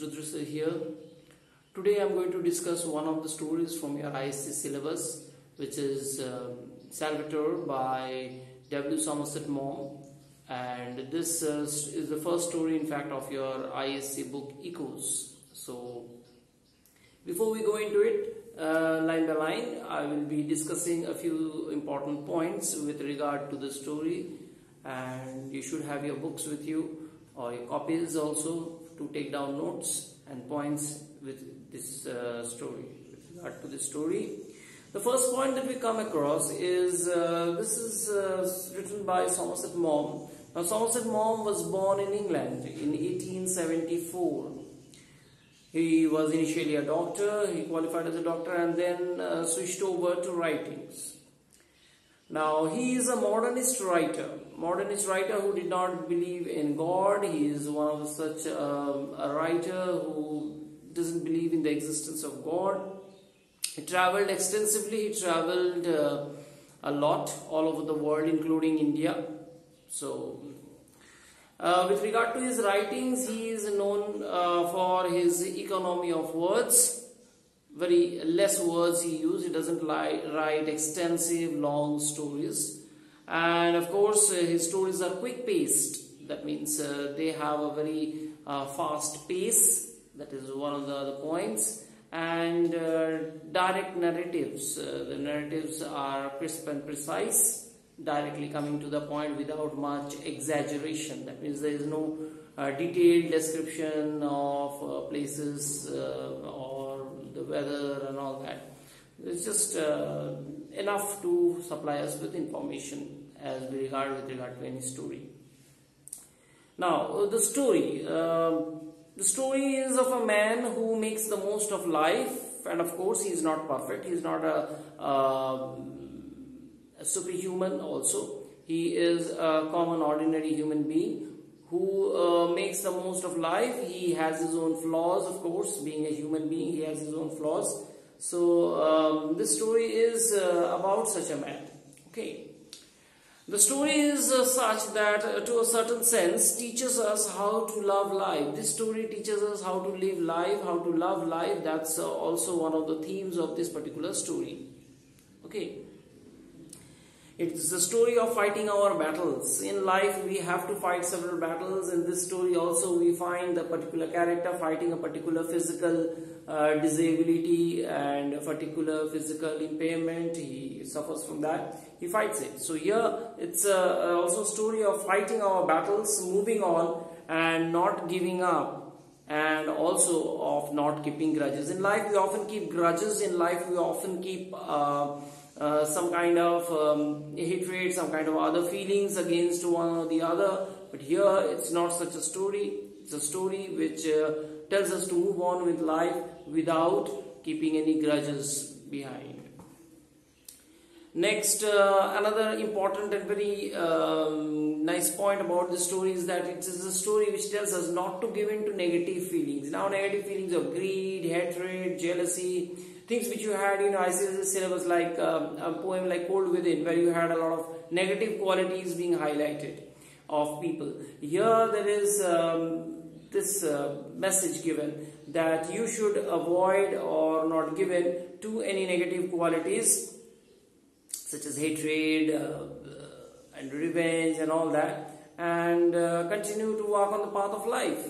Rudra here. Today I'm going to discuss one of the stories from your ISC syllabus, which is Salvatore by W. Somerset Maugham, and this is the first story in fact of your ISC book Echoes. So before we go into it, line by line, I will be discussing a few important points with regard to the story, and you should have your books with you or your copies also to take down notes and points with this story. With regard to this story, the first point that we come across is this is written by Somerset Maugham. Now, Somerset Maugham was born in England in 1874. He was initially a doctor, he qualified as a doctor and then switched over to writings. Now, he is a modernist writer who did not believe in God. He is one of such a writer who doesn't believe in the existence of God. He traveled extensively, he traveled a lot all over the world, including India. So, with regard to his writings, he is known for his economy of words. Very less words he used. He doesn't write extensive long stories, and of course his stories are quick paced. That means they have a very fast pace. That is one of the other points. And direct narratives. The narratives are crisp and precise, directly coming to the point without much exaggeration. That means there is no detailed description of places or the weather and all that. It's just enough to supply us with information with regard to any story. Now, the story. The story is of a man who makes the most of life, and of course he is not perfect. He is not a superhuman also. He is a common ordinary human being who makes the most of life. He has his own flaws, of course. Being a human being, he has his own flaws. So this story is about such a man. Okay. The story is such that to a certain sense teaches us how to love life. This story teaches us how to live life, how to love life. That's also one of the themes of this particular story. Okay. It's the story of fighting our battles. In life we have to fight several battles. In this story also we find the particular character fighting a particular physical disability and a particular physical impairment. He suffers from that. He fights it. So here it's also a story of fighting our battles, moving on and not giving up, and also of not keeping grudges. In life we often keep grudges. In life we often keep some kind of hatred, some kind of other feelings against one or the other. But here it's not such a story. It's a story which tells us to move on with life without keeping any grudges behind. Next, another important and very nice point about this story is that it is a story which tells us not to give in to negative feelings. Now, negative feelings of greed, hatred, jealousy, things which you had in ICSS syllabus, like a poem like Cold Within, where you had a lot of negative qualities being highlighted of people. Here there is this message given that you should avoid or not give in to any negative qualities such as hatred and revenge and all that, and continue to walk on the path of life,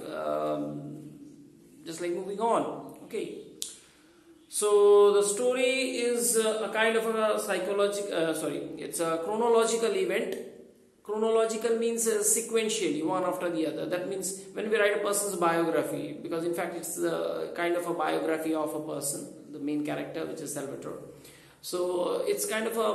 just like moving on. Okay. So the story is a kind of a it's a chronological event. Chronological means sequentially, one after the other. That means when we write a person's biography, because in fact it's kind of a biography of a person, the main character, which is Salvatore. So it's kind of a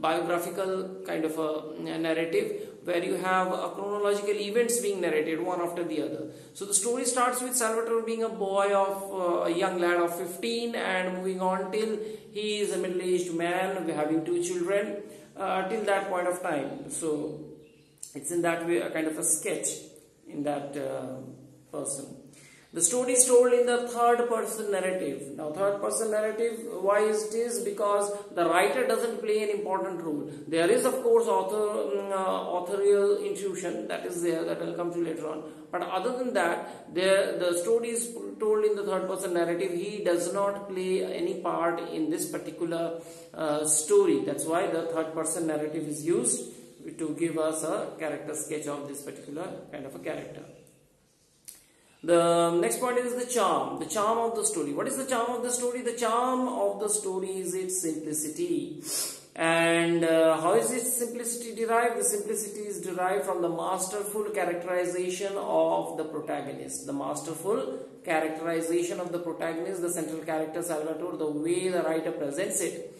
biographical kind of a narrative, where you have a chronological events being narrated one after the other. So the story starts with Salvatore being a boy of a young lad of 15 and moving on till he is a middle-aged man having 2 children till that point of time. So it's in that way a kind of a sketch in that person. The story is told in the third person narrative. Now, third person narrative, why is it is? Because the writer doesn't play an important role. There is, of course, authorial intuition that is there, that I'll come to later on. But other than that, the story is told in the third person narrative. He does not play any part in this particular story. That's why the third person narrative is used to give us a character sketch of this particular kind of a character. The next point is the charm of the story. What is the charm of the story? The charm of the story is its simplicity. And how is its simplicity derived? The simplicity is derived from the masterful characterization of the protagonist. The masterful characterization of the protagonist, the central character Salvatore, the way the writer presents it.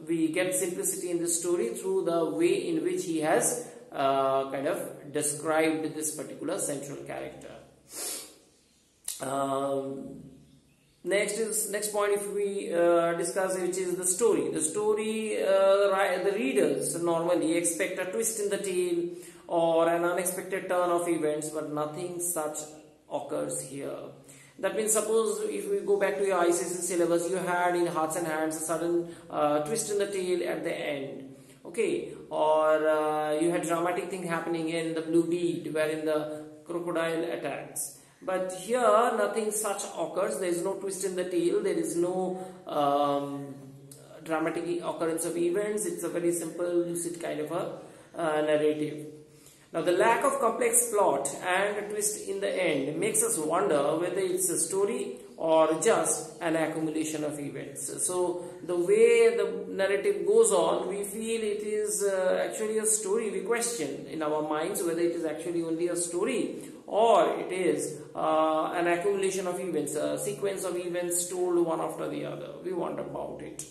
We get simplicity in this story through the way in which he has kind of described this particular central character. Next point, if we discuss, which is the story. The story, the readers normally expect a twist in the tale or an unexpected turn of events, but nothing such occurs here. That means, suppose if we go back to your ICSE syllabus, you had in Hearts and Hands a sudden twist in the tale at the end. Okay, or you had dramatic thing happening in the Blue Deed, wherein the crocodile attacks. But here, nothing such occurs. There is no twist in the tale. There is no dramatic occurrence of events. It's a very simple, lucid kind of a narrative. Now, the lack of complex plot and a twist in the end makes us wonder whether it's a story or just an accumulation of events. So, the way the narrative goes on, we feel it is actually a story. We question in our minds whether it is actually only a story or it is an accumulation of events, a sequence of events told one after the other. We wonder about it.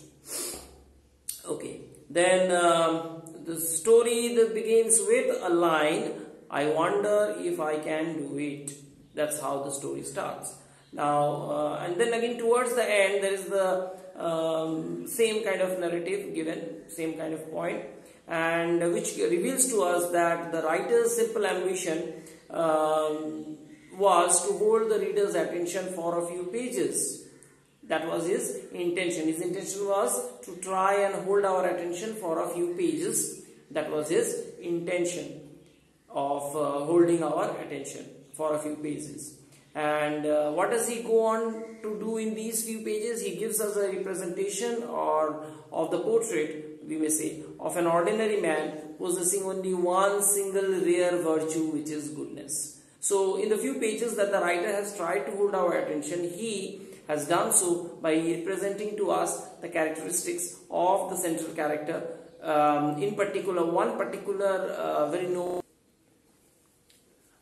Okay, then the story that begins with a line, I wonder if I can do it. That's how the story starts. Now, and then again towards the end, there is the same kind of narrative given, same kind of point, and which reveals to us that the writer's simple ambition was to hold the reader's attention for a few pages. That was his intention. His intention was to try and hold our attention for a few pages. That was his intention of holding our attention for a few pages. And what does he go on to do in these few pages? He gives us a representation of the portrait, we may say, of an ordinary man possessing only one single rare virtue, which is goodness. So in the few pages that the writer has tried to hold our attention, he has done so by representing to us the characteristics of the central character, in particular one particular very known.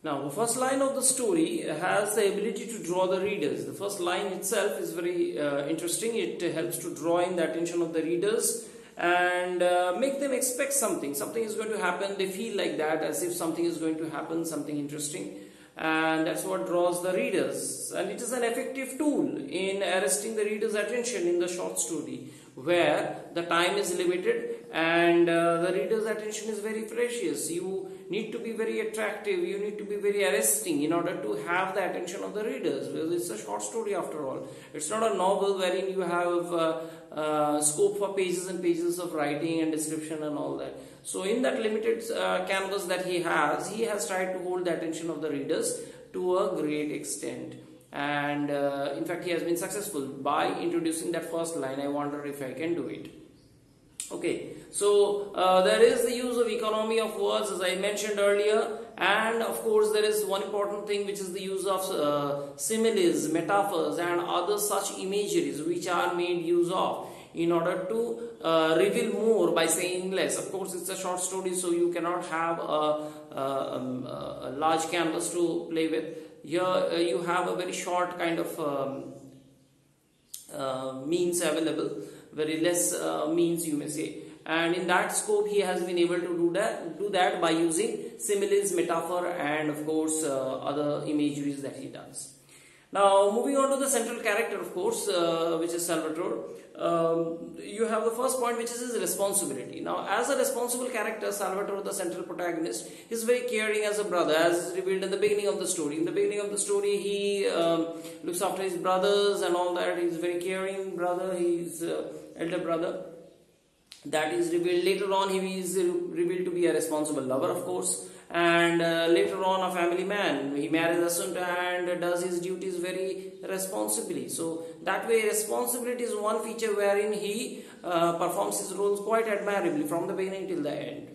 Now, the first line of the story has the ability to draw the readers. The first line itself is very interesting. It helps to draw in the attention of the readers and make them expect something. Something is going to happen. They feel like that, as if something is going to happen, something interesting. And that's what draws the readers. And it is an effective tool in arresting the reader's attention in the short story, where the time is limited and the reader's attention is very precious. You need to be very attractive, you need to be very arresting in order to have the attention of the readers. Well, it's a short story after all. It's not a novel wherein you have scope for pages and pages of writing and description and all that. So in that limited canvas that he has tried to hold the attention of the readers to a great extent. And in fact, he has been successful by introducing that first line, I wonder if I can do it. Okay, so there is the use of economy of words, as I mentioned earlier, and of course there is one important thing, which is the use of similes, metaphors and other such imageries which are made use of in order to reveal more by saying less. Of course, it's a short story, so you cannot have a large canvas to play with. Here you have a very short kind of means available, very less means, you may say, and in that scope he has been able to do that by using similes, metaphor and of course other imageries that he does. Now, moving on to the central character, of course, which is Salvatore. You have the first point, which is his responsibility. Now, as a responsible character, Salvatore, the central protagonist, is very caring as a brother, as revealed in the beginning of the story. In the beginning of the story, he looks after his brothers and all that. He's a very caring brother. He's elder brother. That is revealed later on. He is revealed to be a responsible lover, of course, and later on a family man. He marries Asunta and does his duties very responsibly. So that way, responsibility is one feature wherein he performs his roles quite admirably from the beginning till the end.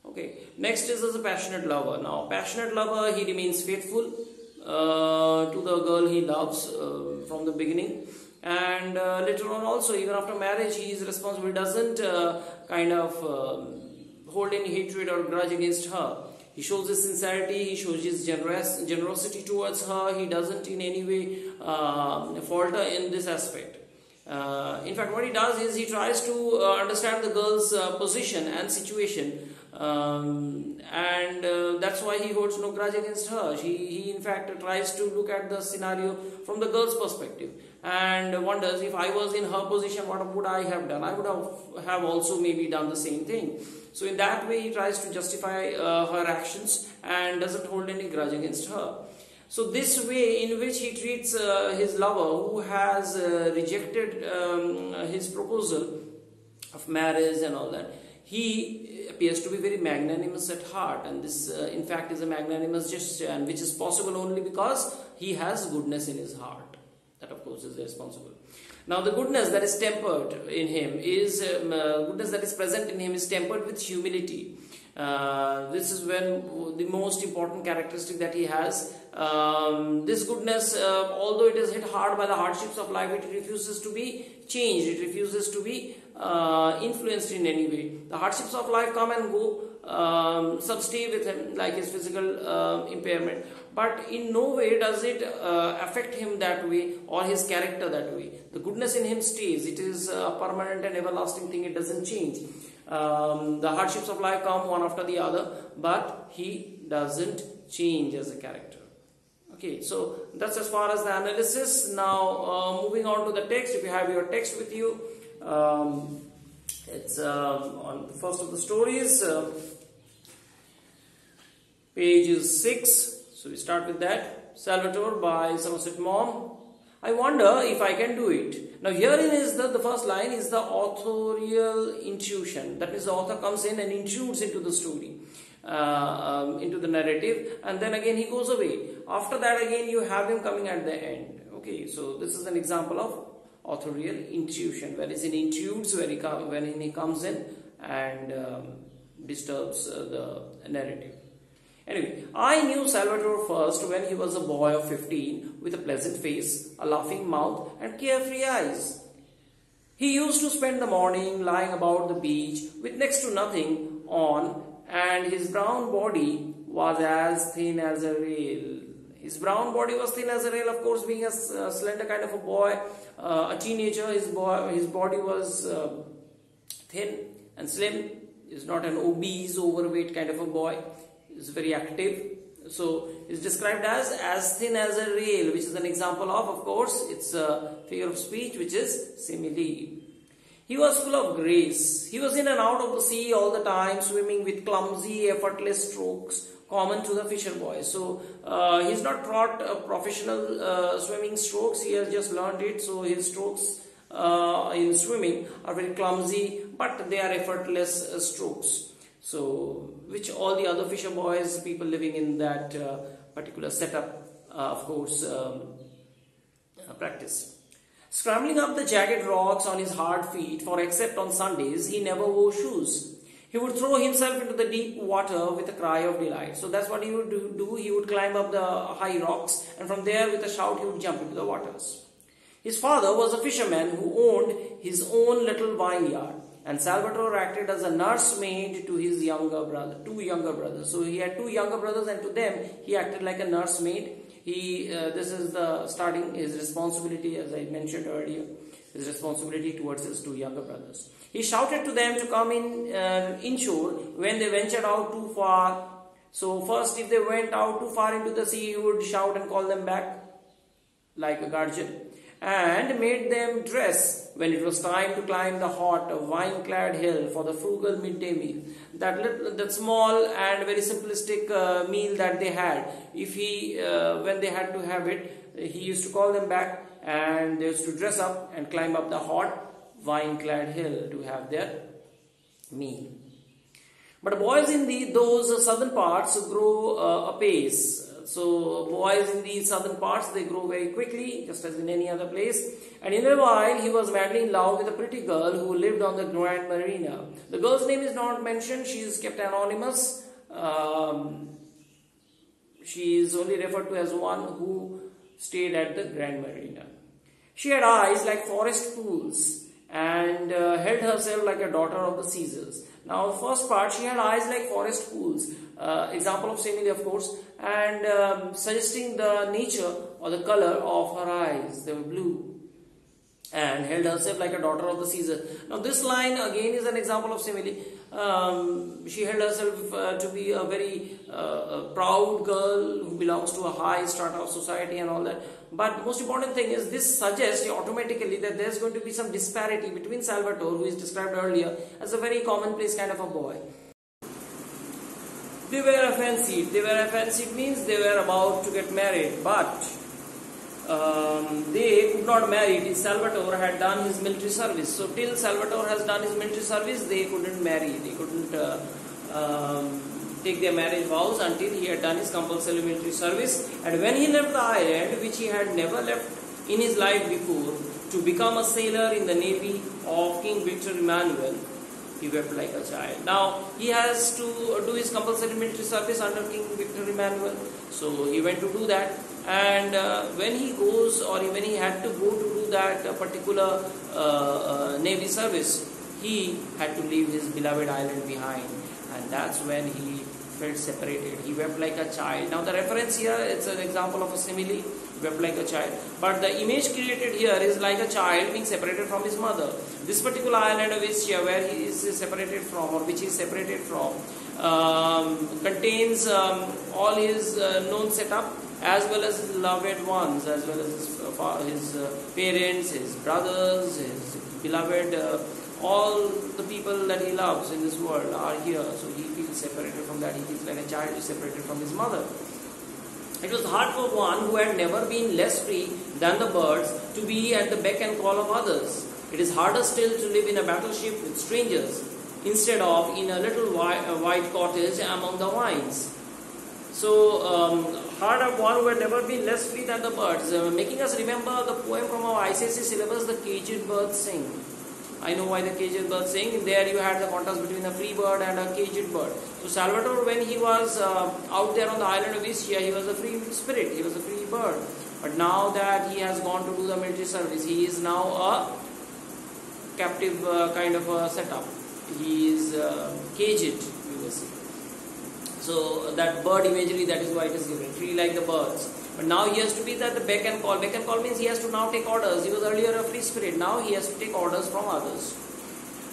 Okay. Next is as a passionate lover. Now, passionate lover, he remains faithful to the girl he loves from the beginning. And later on also, even after marriage, he is responsible. He doesn't kind of hold any hatred or grudge against her. He shows his sincerity, he shows his generosity towards her. He doesn't in any way falter in this aspect. In fact, what he does is he tries to understand the girl's position and situation. And that's why he holds no grudge against her. He in fact tries to look at the scenario from the girl's perspective and wonders, if I was in her position, what would I have done? I would have also maybe done the same thing. So in that way, he tries to justify her actions and doesn't hold any grudge against her. So this way in which he treats his lover, who has rejected his proposal of marriage and all that, he appears to be very magnanimous at heart, and this in fact is a magnanimous gesture, and which is possible only because he has goodness in his heart. That of course is responsible. Now the goodness that is tempered in him is goodness that is present in him is tempered with humility. This is when the most important characteristic that he has. This goodness, although it is hit hard by the hardships of life, it refuses to be changed. It refuses to be influenced in any way. The hardships of life come and go, some stay with him, like his physical impairment, but in no way does it affect him that way or his character that way. The goodness in him stays. It is a permanent and everlasting thing. It doesn't change. The hardships of life come one after the other, but he doesn't change as a character. Okay, so that's as far as the analysis. Now moving on to the text. If you have your text with you, it's on the first of the stories, page is 6. So we start with that. Salvatore by Somerset Maugham. I wonder if I can do it. Now herein is the first line is the authorial intuition. That means the author comes in and intrudes into the story, into the narrative, and then again he goes away. After that again you have him coming at the end. Okay, so this is an example of authorial intuition, where he intrudes when he comes in and disturbs the narrative. Anyway, I knew Salvatore first when he was a boy of 15 with a pleasant face, a laughing mouth and carefree eyes. He used to spend the morning lying about the beach with next to nothing on, and his brown body was as thin as a rail. His brown body was thin as a rail, of course, being a slender kind of a boy, a teenager. His body was thin and slim. He's not an obese, overweight kind of a boy. Is very active, so is described as thin as a rail, which is an example of course, it's a figure of speech, which is simile. He was full of grace. He was in and out of the sea all the time, swimming with clumsy, effortless strokes common to the fisher boy. So he's not taught professional swimming strokes. He has just learned it. So his strokes in swimming are very clumsy, but they are effortless strokes. So, which all the other fisher boys, people living in that particular setup, of course, practice. Scrambling up the jagged rocks on his hard feet, for except on Sundays, he never wore shoes. He would throw himself into the deep water with a cry of delight. So that's what he would do. He would climb up the high rocks, and from there with a shout he would jump into the waters. His father was a fisherman who owned his own little vineyard. And Salvatore acted as a nursemaid to his two younger brothers. So he had two younger brothers, and to them he acted like a nursemaid. This is the starting his responsibility, as I mentioned earlier, his responsibility towards his two younger brothers. He shouted to them to come inshore when they ventured out too far. So first, if they went out too far into the sea, he would shout and call them back. like a guardian, and made them dress when it was time to climb the hot vine-clad hill for the frugal midday meal. That small and very simplistic meal that they had, when they had to have it, he used to call them back, and they used to dress up and climb up the hot vine-clad hill to have their meal. But boys in those southern parts grow apace. So boys in these southern parts, they grow very quickly, just as in any other place. And in a while, he was madly in love with a pretty girl who lived on the Grand Marina. The girl's name is not mentioned. She is kept anonymous. She is only referred to as one who stayed at the Grand Marina. She had eyes like forest pools and held herself like a daughter of the Caesars. Now, first part, she had eyes like forest pools. Example of simile, of course, and suggesting the nature or the color of her eyes. They were blue, and held herself like a daughter of the Caesar. Now, this line again is an example of simile. She held herself to be a very proud girl who belongs to a high strata of society and all that. But the most important thing is this suggests automatically that there's going to be some disparity between Salvatore, who is described earlier as a very commonplace kind of a boy. They were affancied. They were affancied means they were about to get married, but they could not marry till Salvatore had done his military service. So till Salvatore has done his military service, they couldn't marry. They couldn't take their marriage vows until he had done his compulsory military service. And when he left the island, which he had never left in his life before, to become a sailor in the navy of King Victor Emmanuel, he wept like a child. Now, he has to do his compulsory military service under King Victor Emmanuel. So, he went to do that. And when he goes, or when he had to go to do that particular navy service, he had to leave his beloved island behind. And that's when he felt separated. He wept like a child. Now, the reference here, it's an example of a simile. Wept like a child. But the image created here is like a child being separated from his mother. This particular island of Ischia, where he is separated from, or which he is separated from, contains all his known setup, as well as loved ones, as well as his parents, his brothers, his beloved, all the people that he loves in this world are here. So he feels separated from that. He feels like a child is separated from his mother. It was hard for one who had never been less free than the birds to be at the beck and call of others. It is harder still to live in a battleship with strangers instead of in a little white cottage among the vines. So, hard of one who had never been less free than the birds, making us remember the poem from our ICSE syllabus, The Caged Birds Sing. I know why the caged bird sing. There you had the contrast between a free bird and a caged bird. So Salvatore, when he was out there on the island of Ischia, he was a free spirit, he was a free bird. But now that he has gone to do the military service, he is now a captive kind of a setup. He is caged, you will see. So that bird imagery, that is why it is given, free like the birds. But now he has to be at the beck and call. Beck and call means he has to now take orders. He was earlier a free spirit. Now he has to take orders from others.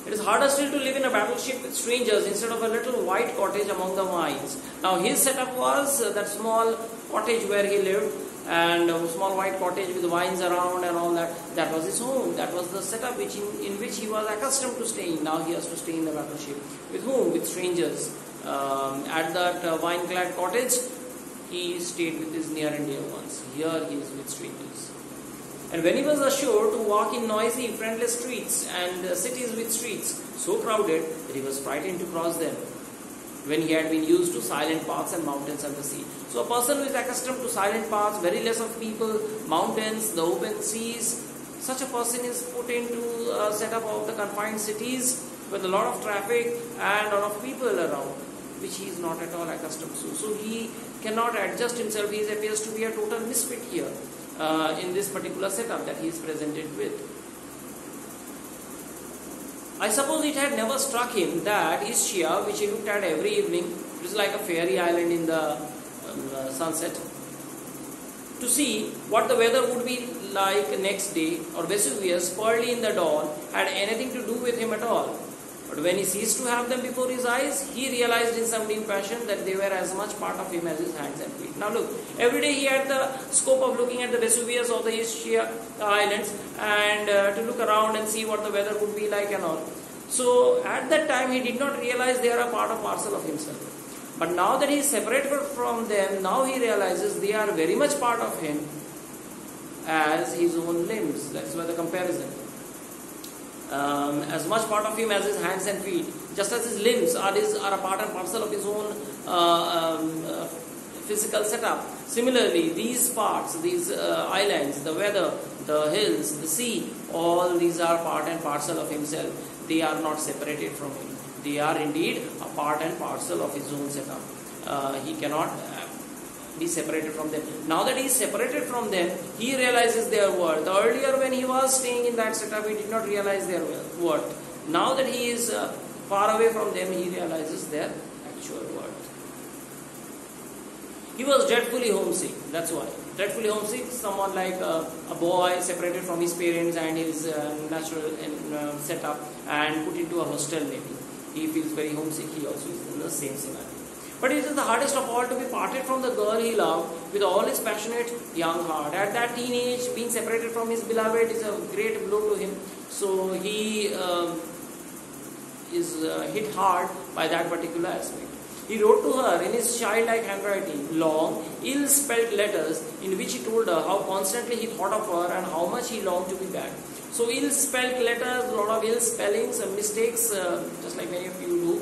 It is harder still to live in a battleship with strangers instead of a little white cottage among the vines. Now his setup was that small cottage where he lived, and a small white cottage with vines around and all that. That was his home. That was the setup in which he was accustomed to staying. Now he has to stay in the battleship. With whom? With strangers. At that vine-clad cottage, he stayed with his near and dear ones. Here he is with strangers. And when he was ashore to walk in noisy, friendless streets and cities with streets so crowded that he was frightened to cross them, when he had been used to silent paths and mountains and the sea. So a person who is accustomed to silent paths, very less of people, mountains, the open seas, such a person is put into a setup of the confined cities with a lot of traffic and a lot of people around, which he is not at all accustomed to. So he cannot adjust himself. He appears to be a total misfit here in this particular setup that he is presented with. I suppose it had never struck him that Ischia, which he looked at every evening, it was like a fairy island in the sunset, to see what the weather would be like next day, or Vesuvius, pearly in the dawn, had anything to do with him at all. But when he ceased to have them before his eyes, he realized in some new passion that they were as much part of him as his hands and feet. Now look, every day he had the scope of looking at the Vesuvius or the Ischia islands and to look around and see what the weather would be like and all. So at that time he did not realize they are a part of parcel of himself. But now that he is separated from them, now he realizes they are very much part of him as his own limbs. That's why the comparison. As much part of him as his hands and feet, just as his limbs are a part and parcel of his own physical setup. Similarly, these parts, these islands, the weather, the hills, the sea, all these are part and parcel of himself. They are not separated from him. They are indeed a part and parcel of his own setup. He cannot be separated from them. Now that he is separated from them, he realizes their worth. Earlier when he was staying in that setup, he did not realize their worth. Now that he is far away from them, he realizes their actual worth. He was dreadfully homesick, that's why. Dreadfully homesick, someone like a boy separated from his parents and his natural setup and put into a hostel maybe. He feels very homesick, he also is in the same scenario. But it is the hardest of all to be parted from the girl he loved with all his passionate young heart. At that teenage, being separated from his beloved is a great blow to him. So he is hit hard by that particular aspect. He wrote to her in his childlike handwriting long, ill-spelled letters in which he told her how constantly he thought of her and how much he longed to be back. So ill-spelled letters, a lot of ill spellings and mistakes, just like many of you do.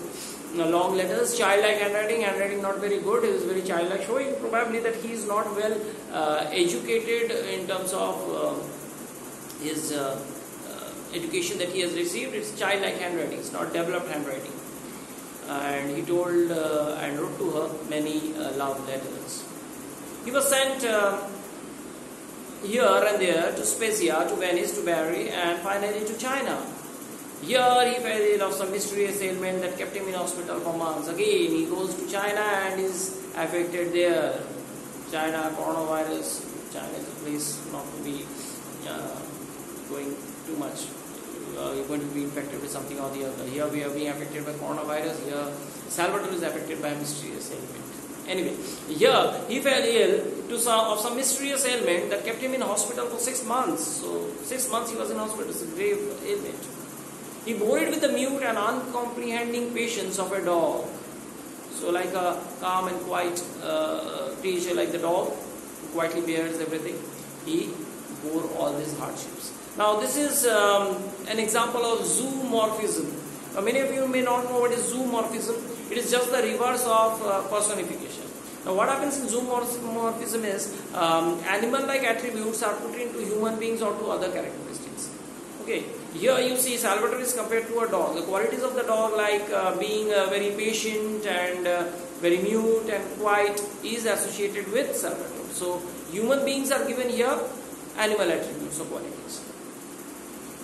Long letters, childlike handwriting not very good, he is very childlike, showing probably that he is not well educated in terms of his education that he has received. It's childlike handwriting, it's not developed handwriting. And he told and wrote to her many love letters. He was sent here and there to Spezia, to Venice, to Bari, and finally to China. Here he fell ill of some mysterious ailment that kept him in hospital for months. Again he goes to China and is affected there. China, coronavirus. China is a place not to be going too much. You're going to be infected with something or the other. Here we are being affected by coronavirus. Here Salvador is affected by a mysterious ailment. Anyway, here he fell ill of some mysterious ailment that kept him in hospital for 6 months. So 6 months he was in hospital. It's a grave ailment. He bore it with the mute and uncomprehending patience of a dog. So like a calm and quiet creature like the dog, who quietly bears everything, he bore all these hardships. Now this is an example of zoomorphism. Now many of you may not know what is zoomorphism. It is just the reverse of personification. Now what happens in zoomorphism is animal-like attributes are put into human beings or to other characteristics. Okay, here you see Salvador is compared to a dog. The qualities of the dog, like being very patient and very mute and quiet, is associated with Salvador. So human beings are given here animal attributes or qualities.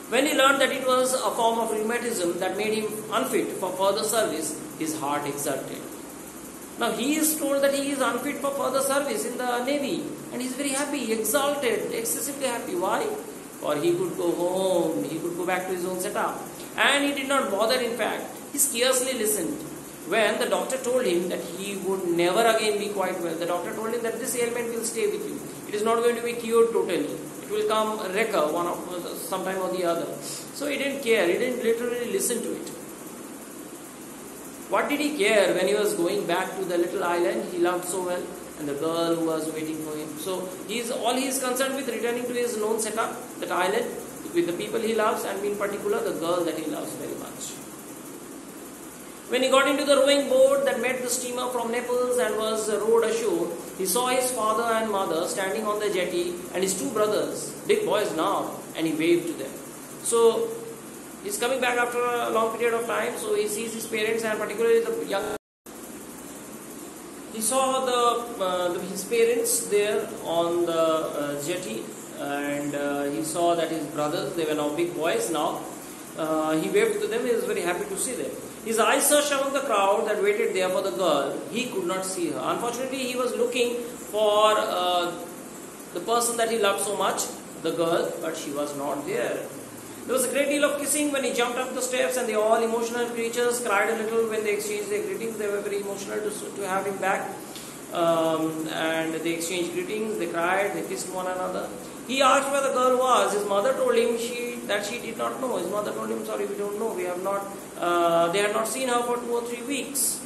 When he learned that it was a form of rheumatism that made him unfit for further service, his heart exulted. Now he is told that he is unfit for further service in the Navy, and he is very happy, exalted, excessively happy. Why? For he could go home, he could go back to his own setup. And he did not bother, in fact. He scarcely listened when the doctor told him that he would never again be quite well. The doctor told him that this ailment will stay with you. It is not going to be cured totally. It will come recur sometime or the other. So he didn't care. He didn't literally listen to it. What did he care when he was going back to the little island he loved so well, and the girl who was waiting for him? So all he is concerned with returning to his known setup, that island, with the people he loves, and in particular the girl that he loves very much. When he got into the rowing boat that met the steamer from Naples and was rowed ashore, he saw his father and mother standing on the jetty and his 2 brothers, big boys now, and he waved to them. So he's coming back after a long period of time, so he sees his parents and particularly the young. He saw his parents there on the jetty, and he saw that his brothers, they were now big boys now. He waved to them. He was very happy to see them. His eyes searched among the crowd that waited there for the girl. He could not see her. Unfortunately, he was looking for the person that he loved so much, the girl, but she was not there. There was a great deal of kissing when he jumped up the steps, and the all emotional creatures cried a little when they exchanged their greetings. They were very emotional to have him back. And they exchanged greetings, they cried, they kissed one another. He asked where the girl was. His mother told him that she did not know. His mother told him, sorry, we don't know. We have not. They had not seen her for 2 or 3 weeks.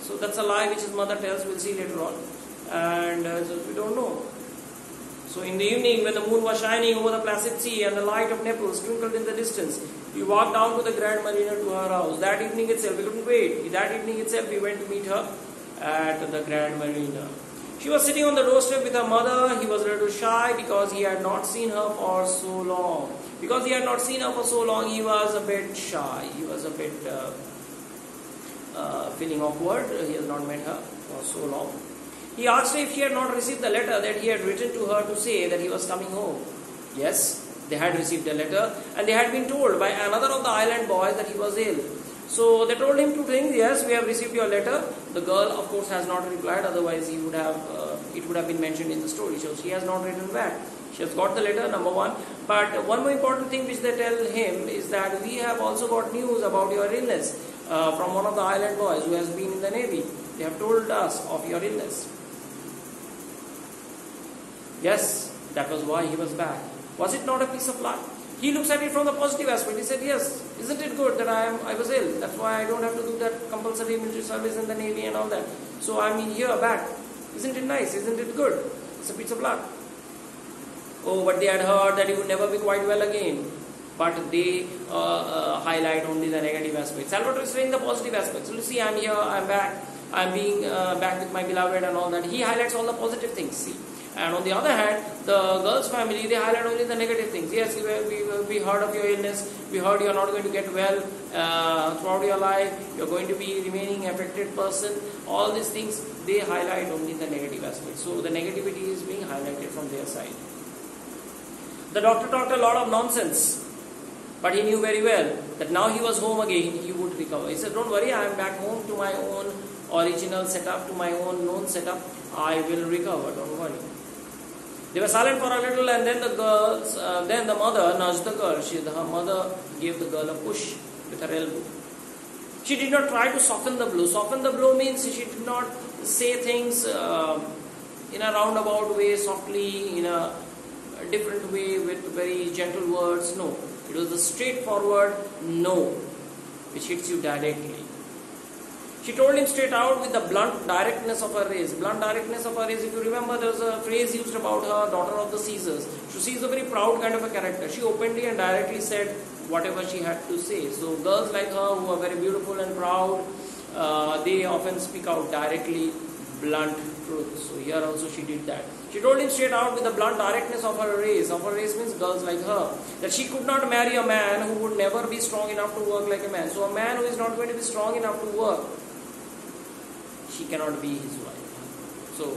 So that's a lie which his mother tells. We'll see later on. And so we don't know. So in the evening, when the moon was shining over the placid sea and the light of Naples twinkled in the distance, he walked down to the Grand Marina to her house. That evening itself, we couldn't wait. That evening itself, we went to meet her at the Grand Marina. She was sitting on the doorstep with her mother. He was a little shy because he had not seen her for so long. Because he had not seen her for so long, he was a bit shy. He was a bit feeling awkward. He has not met her for so long. He asked her if she had not received the letter that he had written to her to say that he was coming home. Yes, they had received a letter, and they had been told by another of the island boys that he was ill. So they told him 2 things. Yes, we have received your letter. The girl, of course, has not replied. Otherwise, it would have been mentioned in the story. So she has not written back. She has got the letter, number 1. But one more important thing which they tell him is that we have also got news about your illness from one of the island boys who has been in the Navy. They have told us of your illness. Yes, that was why he was back. Was it not a piece of luck? He looks at it from the positive aspect. He said, yes, isn't it good that I was ill? That's why I don't have to do that compulsory military service in the Navy and all that. So I'm here back. Isn't it nice? Isn't it good? It's a piece of luck. Oh, but they had heard that he would never be quite well again. But they highlight only the negative aspects. Salvatore is saying the positive aspects. So you see, I'm here, I'm back, I'm being back with my beloved and all that. He highlights all the positive things, see. And on the other hand, the girl's family, they highlight only the negative things. Yes, we heard of your illness. We heard you are not going to get well throughout your life. You are going to be remaining affected person. All these things, they highlight only the negative aspects. So the negativity is being highlighted from their side. The doctor talked a lot of nonsense. But he knew very well that now he was home again, he would recover. He said, don't worry, I am back home to my own original setup, to my own known setup. I will recover, don't worry. They were silent for a little, and then the mother nudged the girl. Her mother gave the girl a push with her elbow. She did not try to soften the blow. Soften the blow means she did not say things in a roundabout way, softly, in a different way, with very gentle words. No. It was the straightforward no, which hits you directly. She told him straight out with the blunt directness of her race. Blunt directness of her race, if you remember, there was a phrase used about her, daughter of the Caesars. So she is a very proud kind of a character. She openly and directly said whatever she had to say. So girls like her who are very beautiful and proud, they often speak out directly, blunt truth. So here also she did that. She told him straight out with the blunt directness of her race. Of her race means girls like her. That she could not marry a man who would never be strong enough to work like a man. So a man who is not going to be strong enough to work, she cannot be his wife. So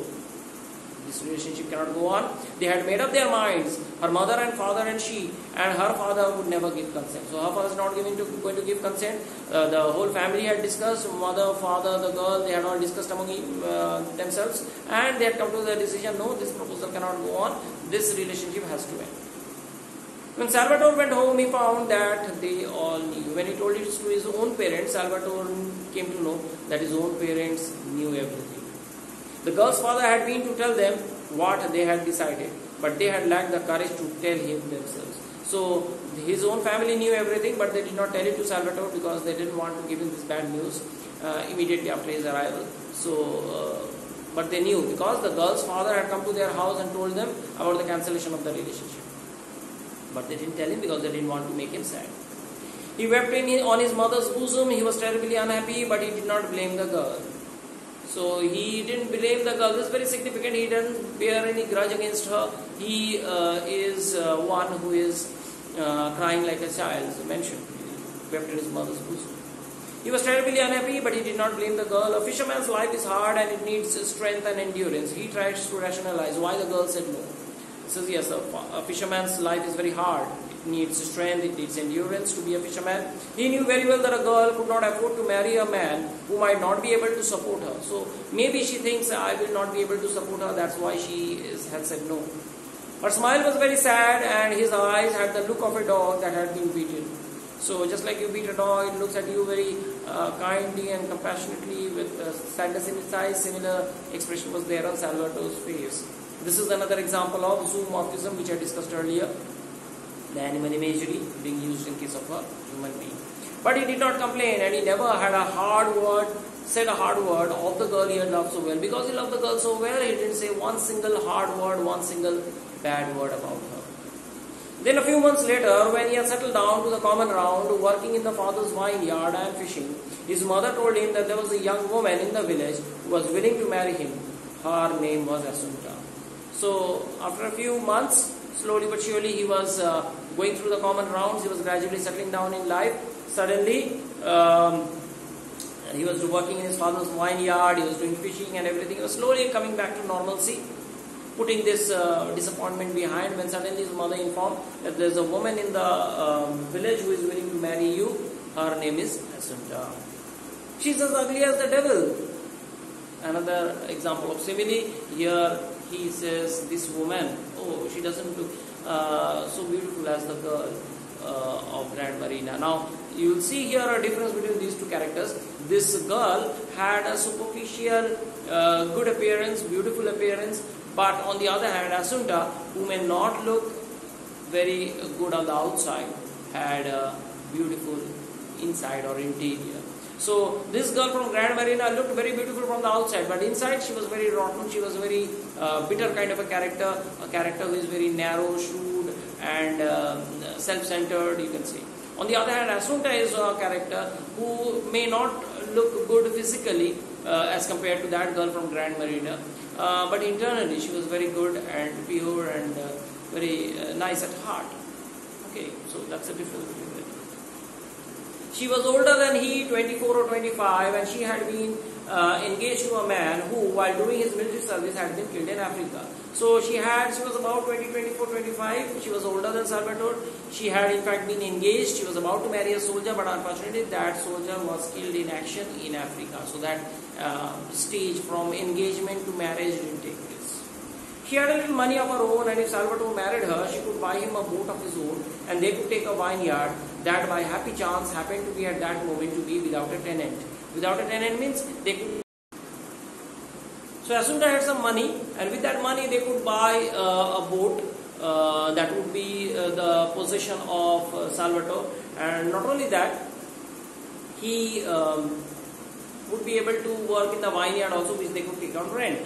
this relationship cannot go on. They had made up their minds, her mother and father and she, and her father would never give consent. So her father is not going to give consent. The whole family had discussed, mother, father, the girl, they had all discussed among themselves, and they had come to the decision, no, this proposal cannot go on, this relationship has to end. When Salvatore went home, he found that they all knew. When he told it to his own parents, Salvatore came to know that his own parents knew everything. The girl's father had been to tell them what they had decided, but they had lacked the courage to tell him themselves. So his own family knew everything, but they did not tell it to Salvatore because they didn't want to give him this bad news immediately after his arrival. So, but they knew because the girl's father had come to their house and told them about the cancellation of the relationship. But they didn't tell him because they didn't want to make him sad. He wept on his mother's bosom. He was terribly unhappy, but he did not blame the girl. So he didn't blame the girl. This is very significant. He doesn't bear any grudge against her. He is one who is crying like a child, as mentioned. He wept in his mother's bosom. He was terribly unhappy, but he did not blame the girl. A fisherman's life is hard and it needs strength and endurance. He tries to rationalize why the girl said no. He says, yes, a fisherman's life is very hard. It needs strength, it needs endurance to be a fisherman. He knew very well that a girl could not afford to marry a man who might not be able to support her. So maybe she thinks, I will not be able to support her, that's why she had said no. Her smile was very sad and his eyes had the look of a dog that had been beaten. So just like you beat a dog, it looks at you very kindly and compassionately with sadness in its eyes. Similar expression was there on Salvatore's face. This is another example of zoomorphism which I discussed earlier. The animal imagery being used in case of a human being. But he did not complain and he never had said a hard word of the girl he had loved so well. Because he loved the girl so well, he didn't say one single hard word, one single bad word about her. Then a few months later, when he had settled down to the common round, working in the father's vineyard and fishing, his mother told him that there was a young woman in the village who was willing to marry him. Her name was Assunta. So after a few months, slowly but surely he was going through the common rounds, he was gradually settling down in life. Suddenly, he was working in his father's vineyard, he was doing fishing and everything. He was slowly coming back to normalcy, putting this disappointment behind when suddenly his mother informed that there's a woman in the village who is willing to marry you. Her name is Assunta. She's as ugly as the devil. Another example of simile. Here he says this woman, oh, she doesn't look so beautiful as the girl of Grand Marina. Now you will see here a difference between these two characters. This girl had a superficial good appearance, beautiful appearance, but on the other hand, Assunta, who may not look very good on the outside, had a beautiful inside or interior. So this girl from Grand Marina looked very beautiful from the outside, but inside she was very rotten. She was very bitter kind of a character who is very narrow, shrewd and self-centered, you can say. On the other hand, Assunta is a character who may not look good physically as compared to that girl from Grand Marina, but internally she was very good and pure and very nice at heart. Okay, so that's the difference between them. She was older than he, 24 or 25, and she had been engaged to a man who, while doing his military service, had been killed in Africa. So she was about 24, 25. She was older than Salvatore. She had in fact been engaged. She was about to marry a soldier, but unfortunately that soldier was killed in action in Africa. So that stage from engagement to marriage didn't take place. She had a little money of her own, and if Salvatore married her, she could buy him a boat of his own, and they could take a vineyard that by happy chance happened to be at that moment to be without a tenant. Without a tenant means they could. So Assunta had some money, and with that money they could buy a boat that would be the possession of Salvatore, and not only that, he would be able to work in the vineyard also, which they could take on rent.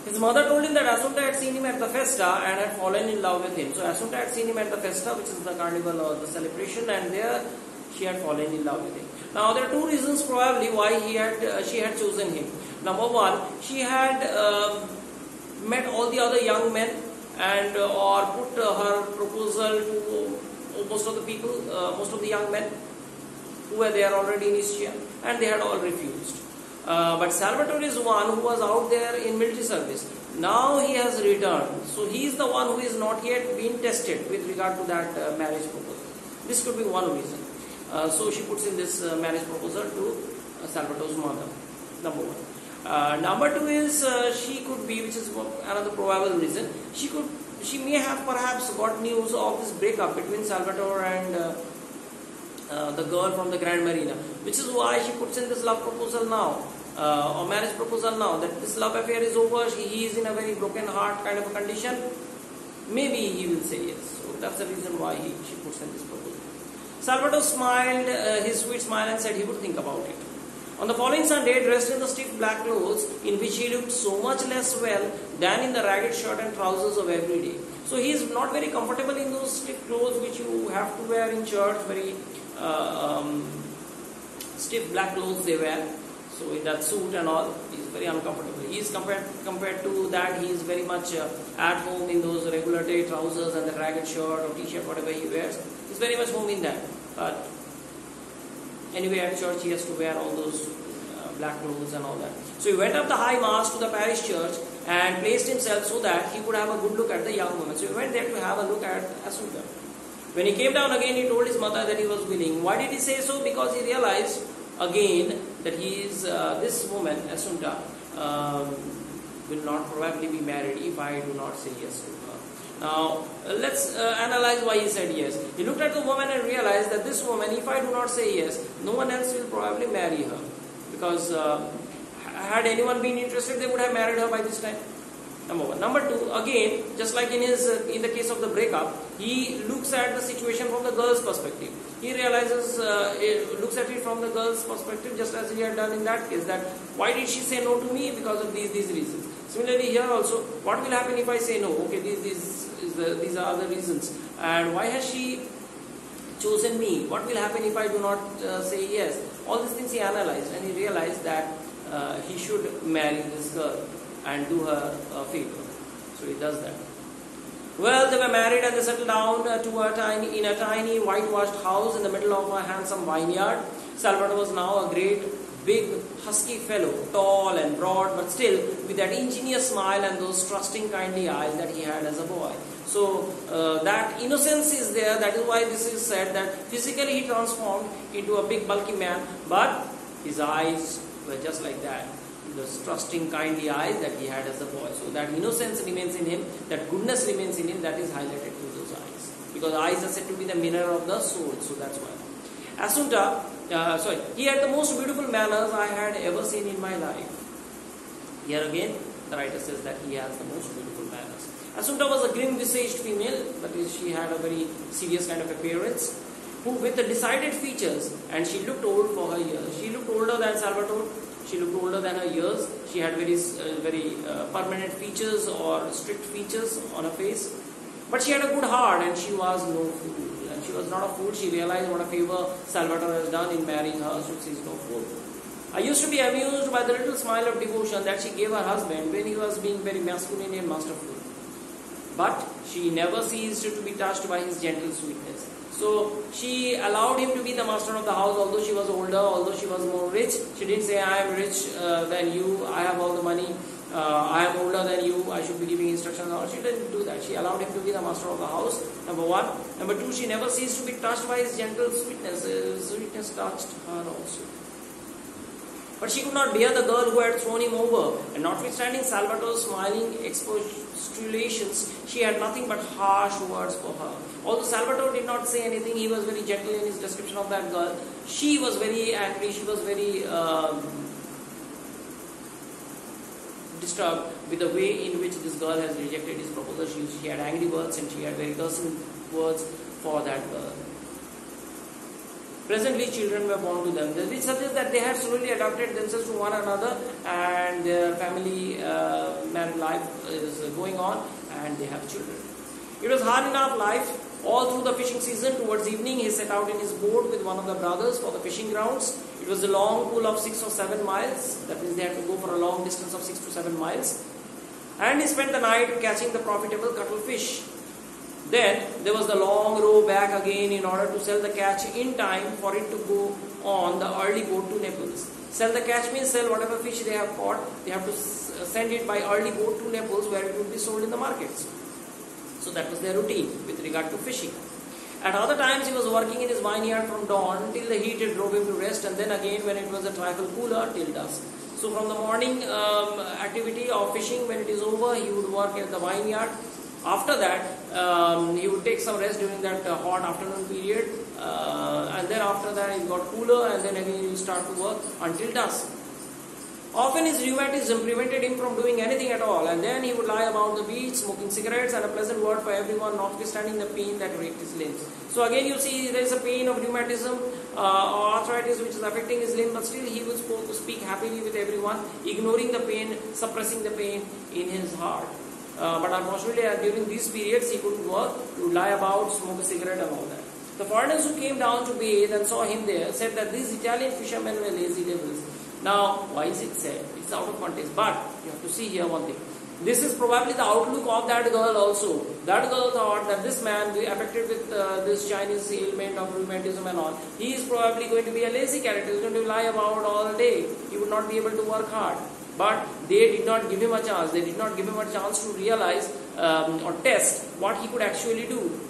His mother told him that Assunta had seen him at the festa and had fallen in love with him. So Assunta had seen him at the festa, which is the carnival or the celebration, and there she had fallen in love with him. Now there are two reasons probably why she had chosen him. Number one, she had met all the other young men and or put her proposal to most of the people, most of the young men who were there already in Ischia, and they had all refused. But Salvatore is one who was out there in military service. Now he has returned. So he is the one who is not yet been tested with regard to that marriage proposal. This could be one reason. So she puts in this marriage proposal to Salvatore's mother. Number one. Number two is she could be, which is another probable reason, she may have perhaps got news of this breakup between Salvatore and the girl from the Grand Marina, which is why she puts in this love proposal now, or marriage proposal now, that this love affair is over, he is in a very broken heart kind of a condition. Maybe he will say yes. So that's the reason why she puts in this proposal. Salvatore smiled his sweet smile and said he would think about it. On the following Sunday, dressed in the stiff black clothes in which he looked so much less well than in the ragged shirt and trousers of every day. So he is not very comfortable in those stiff clothes which you have to wear in church, very stiff black clothes they wear. So in that suit and all, he is very uncomfortable. He is compared to that, he is very much at home in those regular day trousers and the ragged shirt or t-shirt, whatever he wears. He is very much home in that. But anyway, at church he has to wear all those black clothes and all that. So he went up the high mass to the parish church and placed himself so that he could have a good look at the young woman. So he went there to have a look at Assunta. When he came down again, he told his mother that he was willing. Why did he say so? Because he realized again that he is this woman, Assunta, will not probably be married if I do not say yes to her. Now, let's analyze why he said yes. He looked at the woman and realized that this woman, if I do not say yes, no one else will probably marry her. Because had anyone been interested, they would have married her by this time. Number one. Number two, again, just like in the case of the breakup, he looks at the situation from the girl's perspective. He realizes, looks at it from the girl's perspective, just as he had done in that case. That why did she say no to me? Because of these reasons. Similarly, here also, what will happen if I say no? Okay, these are the reasons. And why has she chosen me? What will happen if I do not say yes? All these things he analyzed, and he realized that he should marry this girl and do her a favor. So he does that. Well, they were married and they settled down in a tiny whitewashed house in the middle of a handsome vineyard. Salvatore was now a great, big, husky fellow, tall and broad, but still with that ingenious smile and those trusting, kindly eyes that he had as a boy. So that innocence is there. That is why this is said that physically he transformed into a big, bulky man, but his eyes were just like that. Those trusting, kindly eyes that he had as a boy. So that innocence remains in him, that goodness remains in him, that is highlighted through those eyes. Because eyes are said to be the mirror of the soul, so that's why. Assunta, he had the most beautiful manners I had ever seen in my life. Here again, the writer says that he has the most beautiful manners. Assunta was a grim-visaged female, that is, she had a very serious kind of appearance, who with the decided features, and she looked old for her years. She looked older than Salvatore. She looked older than her years. She had very permanent features or strict features on her face. But she had a good heart and she was no fool. And she was not a fool. She realized what a favor Salvatore has done in marrying her, so she is no fool. I used to be amused by the little smile of devotion that she gave her husband when he was being very masculine and masterful. But she never ceased to be touched by his gentle sweetness. So she allowed him to be the master of the house, although she was older, although she was more rich. She didn't say, I am rich than you, I have all the money, I am older than you, I should be giving instructions. She didn't do that. She allowed him to be the master of the house, number one. Number two, she never ceased to be touched by his gentle sweetness. Sweetness touched her also. But she could not bear the girl who had thrown him over, and notwithstanding Salvatore's smiling expostulations, she had nothing but harsh words for her. Although Salvatore did not say anything, he was very gentle in his description of that girl. She was very angry, she was very disturbed with the way in which this girl has rejected his proposal. She had angry words and she had very cursing words for that girl. Presently, children were born to them, which suggests that they had slowly adapted themselves to one another, and their family married life is going on, and they have children. It was hard enough life all through the fishing season. Towards evening, he set out in his boat with one of the brothers for the fishing grounds. It was a long pull of 6 or 7 miles. That means they had to go for a long distance of 6 to 7 miles. And he spent the night catching the profitable cuttlefish. Then there was the long row back again in order to sell the catch in time for it to go on the early boat to Naples. Sell the catch means sell whatever fish they have caught. They have to send it by early boat to Naples where it would be sold in the markets. So that was their routine with regard to fishing. At other times he was working in his vineyard from dawn till the heat drove him to rest, and then again when it was a trifle cooler till dusk. So from the morning activity of fishing, when it is over, he would work at the vineyard. After that, he would take some rest during that hot afternoon period, and then after that it got cooler, and then again he would start to work until dusk. Often his rheumatism prevented him from doing anything at all, and then he would lie about the beach smoking cigarettes and a pleasant word for everyone, notwithstanding the pain that racked his limbs. So again you see there is a pain of rheumatism or arthritis which is affecting his limb, but still he would speak happily with everyone, ignoring the pain, suppressing the pain in his heart. But unfortunately during these periods he couldn't work, he would lie about, smoke a cigarette and all that. The foreigners who came down to bathe and saw him there said that these Italian fishermen were lazy devils. Now, why is it said? It's out of context, but you have to see here one thing. This is probably the outlook of that girl also. That girl thought that this man, affected with this Chinese ailment of rheumatism and all, he is probably going to be a lazy character. He is going to lie about all day. He would not be able to work hard. But they did not give him a chance. They did not give him a chance to realize or test what he could actually do.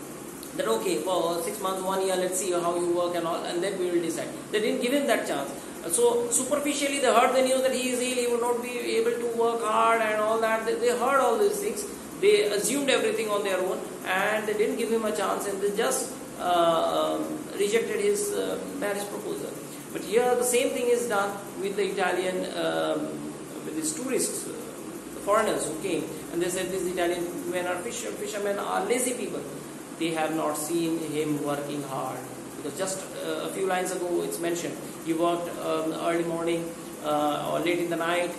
That okay, for 6 months, 1 year, let's see how you work and all, and then we will decide. They didn't give him that chance. So superficially they heard the news that he is ill, he would not be able to work hard and all that. They heard all these things, They assumed everything on their own and they didn't give him a chance, and they just rejected his marriage proposal. But here the same thing is done with the Italian, with these tourists, the foreigners who came, and they said these Italian men are fishermen are lazy people. They have not seen him working hard, because just a few lines ago it's mentioned he worked early morning or late in the night.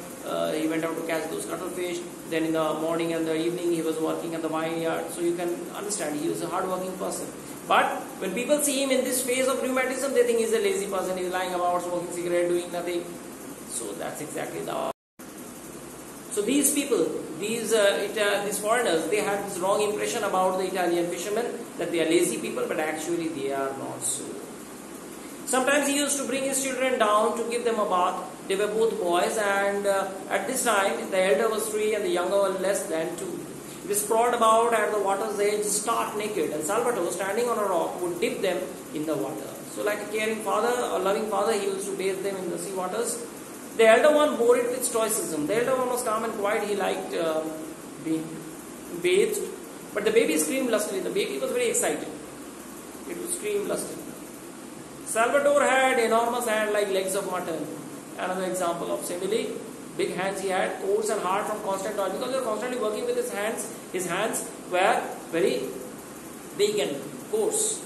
He went out to catch those cuttlefish. Then in the morning and the evening he was working at the vineyard. So you can understand he was a hard-working person. But when people see him in this phase of rheumatism, they think he's a lazy person. He's lying about, smoking cigarette, doing nothing. So that's exactly the. So these people, these foreigners, they had this wrong impression about the Italian fishermen, that they are lazy people, but actually they are not so. Sometimes he used to bring his children down to give them a bath. They were both boys, and at this time the elder was 3 and the younger was less than 2. They sprawled about at the water's edge stark naked, and Salvatore, standing on a rock, would dip them in the water. So like a caring father, a loving father, he used to bathe them in the sea waters. The elder one bore it with stoicism. The elder one was calm and quiet. He liked being bathed. But the baby screamed lustily. The baby was very excited. It would scream lustily. Salvatore had enormous hands like legs of mutton. Another example of simile. Big hands he had, coarse and hard from constant toil. Because they were constantly working with his hands were very big and coarse.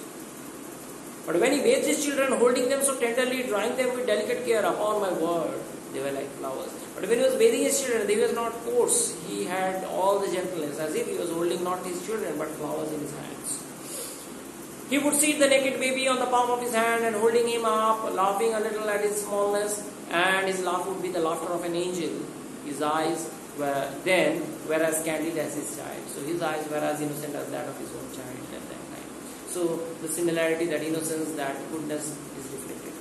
But when he bathed his children, holding them so tenderly, drying them with delicate care, upon my word, they were like flowers. But when he was bathing his children, he was not coarse. He had all the gentleness, as if he was holding not his children, but flowers in his hands. He would seat the naked baby on the palm of his hand and holding him up, laughing a little at his smallness, and his laugh would be the laughter of an angel. His eyes were as candid as his child. So his eyes were as innocent as that of his own child at that time. So the similarity, that innocence, that goodness is reflected.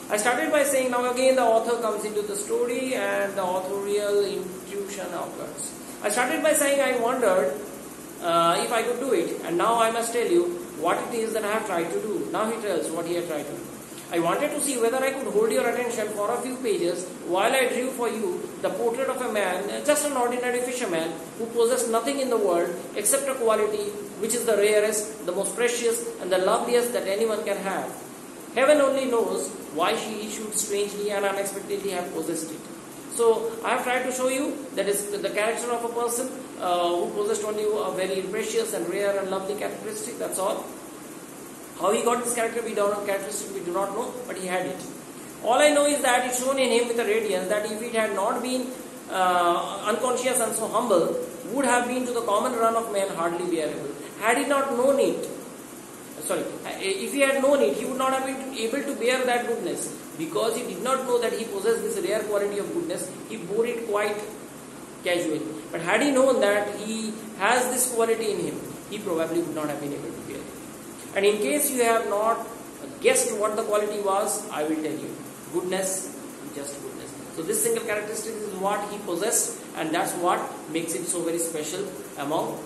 I started by saying, now again the author comes into the story and the authorial intuition occurs. I started by saying I wondered if I could do it, and now I must tell you what it is that I have tried to do. Now he tells what he had tried to do. I wanted to see whether I could hold your attention for a few pages while I drew for you the portrait of a man, just an ordinary fisherman, who possessed nothing in the world except a quality which is the rarest, the most precious, and the loveliest that anyone can have. Heaven only knows why he should strangely and unexpectedly have possessed it. So I have tried to show you that is the character of a person who possessed only a very precious and rare and lovely characteristic. That's all. How he got this character, we do not know, but he had it. All I know is that it's shown in him with a radiance that if it had not been unconscious and so humble, would have been to the common run of men hardly bearable. Had he not known it, if he had known it, he would not have been able to bear that goodness. Because he did not know that he possessed this rare quality of goodness, he bore it quite casually. But had he known that he has this quality in him, he probably would not have been able to bear it. And in case you have not guessed what the quality was, I will tell you. Goodness, just goodness. So this single characteristic is what he possessed, and that's what makes it so very special among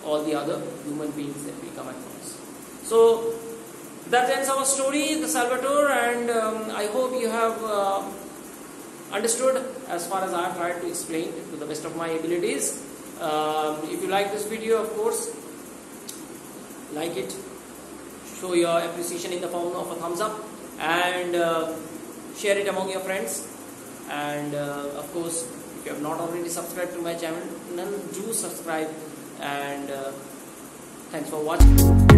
all the other human beings that we come across. So that ends our story, the Salvatore, and I hope you have understood as far as I have tried to explain to the best of my abilities. If you like this video, of course, like it. Show your appreciation in the form of a thumbs up, and share it among your friends. And of course, if you have not already subscribed to my channel, do subscribe, and thanks for watching.